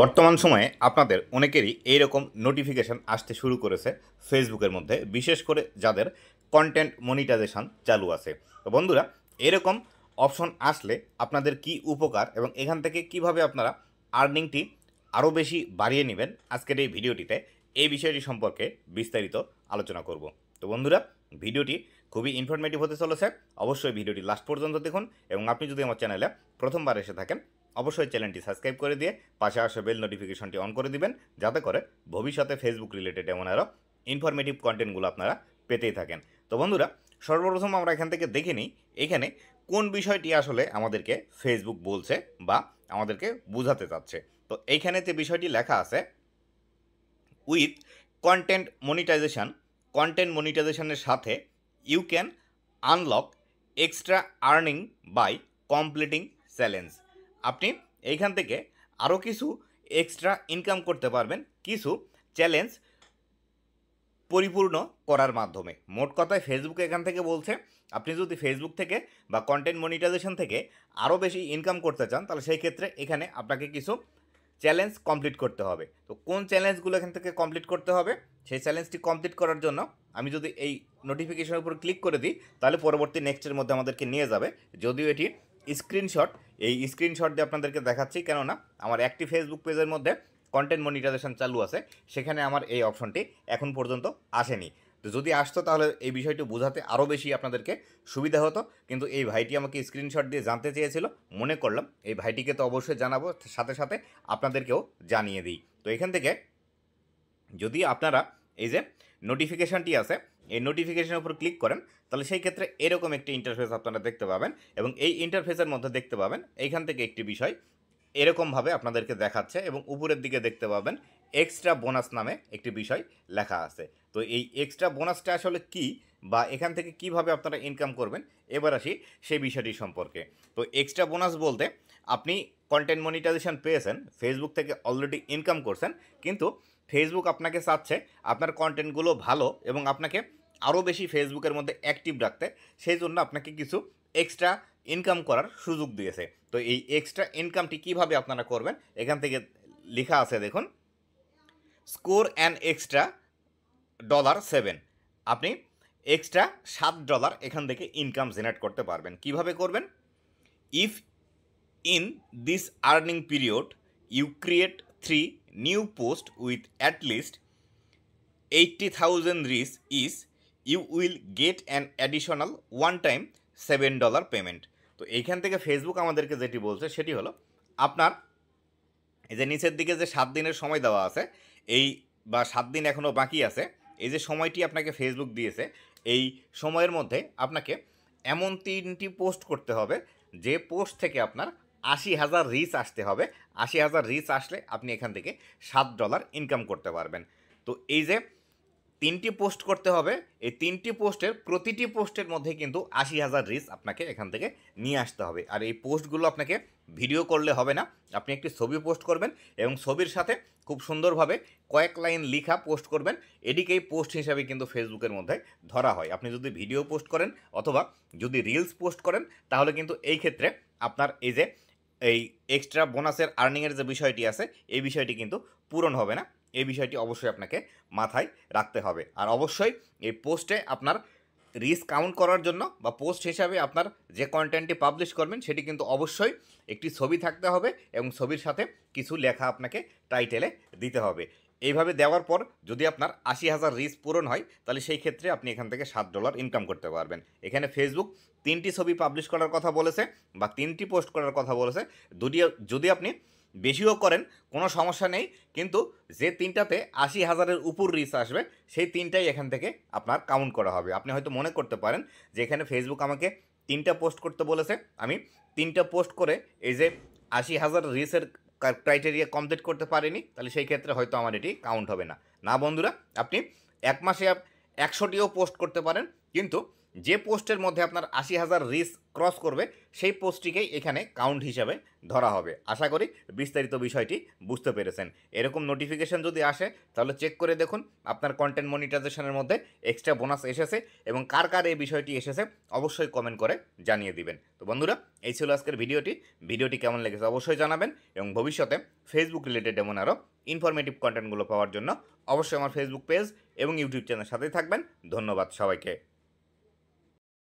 বর্তমান সময়ে আপনাদের অনেকেরই এইরকম নোটিফিকেশান আসতে শুরু করেছে ফেসবুকের মধ্যে, বিশেষ করে যাদের কন্টেন্ট মনিটাইজেশন চালু আছে। তো বন্ধুরা, এরকম অপশন আসলে আপনাদের কি উপকার এবং এখান থেকে কিভাবে আপনারা আর্নিংটি আরও বেশি বাড়িয়ে নেবেন, আজকের এই ভিডিওটিতে এই বিষয়টি সম্পর্কে বিস্তারিত আলোচনা করব। তো বন্ধুরা, ভিডিওটি খুবই ইনফরমেটিভ হতে চলেছে, অবশ্যই ভিডিওটি লাস্ট পর্যন্ত দেখুন এবং আপনি যদি আমার চ্যানেলে প্রথমবার এসে থাকেন অবশ্যই চ্যানেলটি সাবস্ক্রাইব করে দিয়ে পাশে আসা বেল নোটিফিকেশনটি অন করে দিবেন, যাতে করে ভবিষ্যতে ফেসবুক রিলেটেড এমন আরও ইনফরমেটিভ কন্টেন্টগুলো আপনারা পেতেই থাকেন। তো বন্ধুরা, সর্বপ্রথম আমরা এখান থেকে দেখে নিই এখানে কোন বিষয়টি আসলে আমাদেরকে ফেসবুক বলছে বা আমাদেরকে বোঝাতে চাচ্ছে। তো এইখানে যে বিষয়টি লেখা আছে উইথ কন্টেন্ট মনিটাইজেশনের সাথে you can unlock extra earning by completing challenge. আপনি এইখান থেকে আরও কিছু এক্সট্রা ইনকাম করতে পারবেন কিছু চ্যালেঞ্জ পরিপূর্ণ করার মাধ্যমে। মোট কথায় ফেসবুক এখান থেকে বলছে আপনি যদি ফেসবুক থেকে বা কন্টেন্ট মনিটাইজেশন থেকে আরও বেশি ইনকাম করতে চান, তাহলে সেই ক্ষেত্রে এখানে আপনাকে কিছু চ্যালেঞ্জ কমপ্লিট করতে হবে। তো কোন চ্যালেঞ্জগুলো এখান থেকে কমপ্লিট করতে হবে, সেই চ্যালেঞ্জটি কমপ্লিট করার জন্য আমি যদি এই নোটিফিকেশনের উপর ক্লিক করে দিই, তাহলে পরবর্তী নেক্সটের মধ্যে আমাদেরকে নিয়ে যাবে। যদিও এটি স্ক্রিনশট, এই স্ক্রিনশট দিয়ে আপনাদেরকে দেখাচ্ছি, কেননা আমার একটি ফেসবুক পেজের মধ্যে কন্টেন্ট মনিটাইজেশন চালু আছে, সেখানে আমার এই অপশনটি এখন পর্যন্ত আসেনি। তো যদি আসতো তাহলে এই বিষয়টি বোঝাতে আরও বেশি আপনাদেরকে সুবিধা হতো, কিন্তু এই ভাইটি আমাকে স্ক্রিনশট দিয়ে জানতে চেয়েছিল, মনে করলাম এই ভাইটিকে তো অবশ্যই জানাবো, সাথে সাথে আপনাদেরকেও জানিয়ে দিই। তো এখান থেকে যদি আপনারা এই যে নোটিফিকেশানটি আছে এই নোটিফিকেশনের উপর ক্লিক করেন, তাহলে সেই ক্ষেত্রে এরকম একটি ইন্টারফেস আপনারা দেখতে পাবেন এবং এই ইন্টারফেসের মধ্যে দেখতে পাবেন এইখান থেকে একটি বিষয় এরকমভাবে আপনাদেরকে দেখাচ্ছে এবং উপরের দিকে দেখতে পাবেন এক্সট্রা বোনাস নামে একটি বিষয় লেখা আছে। তো এই এক্সট্রা বোনাসটা আসলে কি বা এখান থেকে কিভাবে আপনারা ইনকাম করবেন, এবার আসি সেই বিষয়টি সম্পর্কে। তো এক্সট্রা বোনাস বলতে আপনি কন্টেন্ট মনিটাইজেশন পেয়েছেন, ফেসবুক থেকে অলরেডি ইনকাম করছেন, কিন্তু ফেসবুক আপনাকে চাচ্ছে আপনার কন্টেন্টগুলো ভালো এবং আপনাকে আরও বেশি ফেসবুকের মধ্যে অ্যাক্টিভ রাখতে, সেই জন্য আপনাকে কিছু এক্সট্রা ইনকাম করার সুযোগ দিয়েছে। তো এই এক্সট্রা ইনকামটি কিভাবে আপনারা করবেন, এখান থেকে লেখা আছে দেখুন, স্কোর অ্যান এক্সট্রা $7। আপনি এক্সট্রা $7 এখান থেকে ইনকাম জেনারেট করতে পারবেন। কিভাবে করবেন? If in this earning period you create 3 new post with at least 80,000 reach is you will get an additional one time $7 payment. তো এইখান থেকে ফেসবুক আমাদেরকে যেটি বলছে সেটি হলো, আপনার এই যে নিচের দিকে যে 7 দিনের সময় দেওয়া আছে, এই বা 7 দিন এখনও বাকি আছে, এই যে সময়টি আপনাকে ফেসবুক দিয়েছে, এই সময়ের মধ্যে আপনাকে এমন 3টি পোস্ট করতে হবে যে পোস্ট থেকে আপনার 80,000 রিচ আসতে হবে। 80,000 রিচ আসলে আপনি এখান থেকে $7 ইনকাম করতে পারবেন। তো এই যে 3টি পোস্ট করতে হবে, এই 3টি পোস্টের প্রতিটি পোস্টের মধ্যে কিন্তু 80,000 রিচ আপনাকে এখান থেকে নিয়ে আসতে হবে। আর এই পোস্টগুলো আপনাকে ভিডিও করলে হবে না, আপনি একটি ছবি পোস্ট করবেন এবং ছবির সাথে খুব সুন্দরভাবে কয়েক লাইন লিখা পোস্ট করবেন। এটিকেই পোস্ট হিসাবে কিন্তু ফেসবুকের মধ্যে ধরা হয়। আপনি যদি ভিডিও পোস্ট করেন অথবা যদি রিলস পোস্ট করেন, তাহলে কিন্তু এই ক্ষেত্রে আপনার এই যে এই এক্সট্রা বোনাসের আর্নিংয়ের যে বিষয়টি আছে, এই বিষয়টি কিন্তু পূরণ হবে না। এই বিষয়টি অবশ্যই আপনাকে মাথায় রাখতে হবে। আর অবশ্যই এই পোস্টে আপনার রিচ কাউন্ট করার জন্য বা পোস্ট হিসাবে আপনার যে কন্টেন্টটি পাবলিশ করবেন সেটি কিন্তু অবশ্যই একটি ছবি থাকতে হবে এবং ছবির সাথে কিছু লেখা আপনাকে টাইটেলে দিতে হবে। এইভাবে দেওয়ার পর যদি আপনার 80,000 রিচ পূরণ হয়, তাহলে সেই ক্ষেত্রে আপনি এখান থেকে $7 ইনকাম করতে পারবেন। এখানে ফেসবুক 3টি ছবি পাবলিশ করার কথা বলেছে বা 3টি পোস্ট করার কথা বলেছে। যদি আপনি বেশিও করেন কোনো সমস্যা নেই, কিন্তু যে 3টাতে 80,000-এর উপর রিচ আসবে সেই 3টাই এখান থেকে আপনার কাউন্ট করা হবে। আপনি হয়তো মনে করতে পারেন যে এখানে ফেসবুক আমাকে 3টা পোস্ট করতে বলেছে, আমি 3টা পোস্ট করে এই যে 80,000 রিচের ক্রাইটেরিয়া কমপ্লিট করতে পারিনি, তাহলে সেই ক্ষেত্রে হয়তো আমার এটি কাউন্ট হবে না। না বন্ধুরা, আপনি এক মাসে 100টিও পোস্ট করতে পারেন, কিন্তু যে পোস্টের মধ্যে আপনার 80,000 রিচ ক্রস করবে সেই পোস্টটিকেই এখানে কাউন্ট হিসাবে ধরা হবে। আশা করি বিস্তারিত বিষয়টি বুঝতে পেরেছেন। এরকম নোটিফিকেশন যদি আসে তাহলে চেক করে দেখুন আপনার কন্টেন্ট মনিটাইজেশনের মধ্যে এক্সট্রা বোনাস এসেছে এবং কার কার এই বিষয়টি এসেছে অবশ্যই কমেন্ট করে জানিয়ে দিবেন। তো বন্ধুরা, এই ছিল আজকের ভিডিওটি কেমন লেগেছে অবশ্যই জানাবেন এবং ভবিষ্যতে ফেসবুক রিলেটেড এমন আরও ইনফরমেটিভ কন্টেন্টগুলো পাওয়ার জন্য অবশ্যই আমার ফেসবুক পেজ এবং ইউটিউব চ্যানেলের সাথেই থাকবেন। ধন্যবাদ সবাইকে।